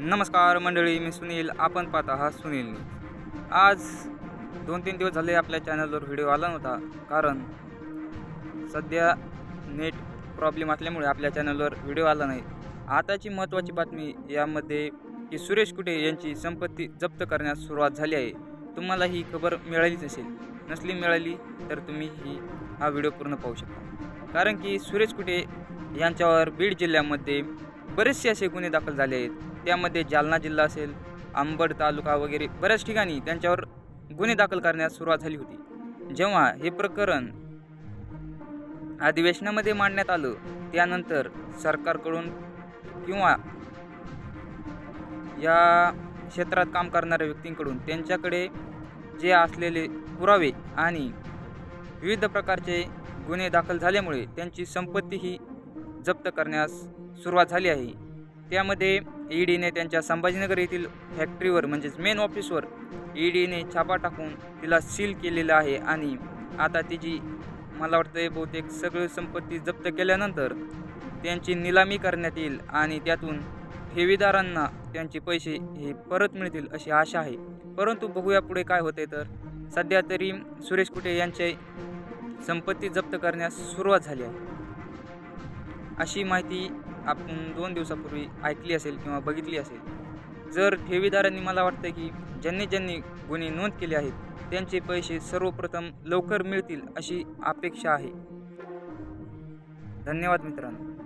नमस्कार मंडळी, मी सुनील. आपण पाहत आहात सुनील न्यूज. आज 2-3 दिवस झाले आपल्या चॅनलवर व्हिडिओ आला नव्हता, कारण सध्या नेट प्रॉब्लेम असल्यामुळे आपल्या चॅनलवर व्हिडिओ आला नाही. आताची महत्त्वाची बातमी यामध्ये की सुरेश कुटे यांची संपत्ती जप्त करण्यास सुरुवात झाली आहे. तुम्हाला ही खबर मिळालीच असेल. नसली मिळाली तर तुम्ही हा व्हिडिओ पूर्ण पाहू शकता. कारण की सुरेश कुटे यांच्यावर बीड जिल्ह्यामध्ये बरेचसे असे गुन्हे दाखल झाले आहेत. त्यामध्ये जालना जिल्हा असेल, अंबड तालुका वगैरे बऱ्याच ठिकाणी त्यांच्यावर गुन्हे दाखल करण्यास सुरुवात झाली होती. जेव्हा हे प्रकरण अधिवेशनामध्ये मांडण्यात आलं, त्यानंतर सरकारकडून किंवा या क्षेत्रात काम करणाऱ्या व्यक्तींकडून त्यांच्याकडे जे असलेले पुरावे आणि विविध प्रकारचे गुन्हे दाखल झाल्यामुळे त्यांची संपत्तीही जप्त करण्यास सुरुवात झाली आहे. त्यामध्ये ईडीने त्यांच्या संभाजीनगर येथील फॅक्टरीवर म्हणजेच मेन ऑफिसवर ईडीने छापा टाकून तिला सील केलेलं आहे. आणि आता तिची मला वाटतं बहुतेक सगळी संपत्ती जप्त केल्यानंतर त्यांची निलामी करण्यात येईल आणि त्यातून ठेवीदारांना त्यांचे पैसे हे परत मिळतील अशी आशा आहे. परंतु बघूया पुढे काय होते. तर सध्या तरी सुरेश कुटे यांची संपत्ती जप्त करण्यास सुरुवात झाली आहे अशी माहिती आपण 2 दिवसापूर्वी ऐकली असेल किंवा बघितली असेल. जर ठेवीदारांनी मला वाटतं की ज्यांनी गुन्हे नोंद केले आहेत त्यांचे पैसे सर्वप्रथम लवकर मिळतील अशी अपेक्षा आहे. धन्यवाद मित्रांनो.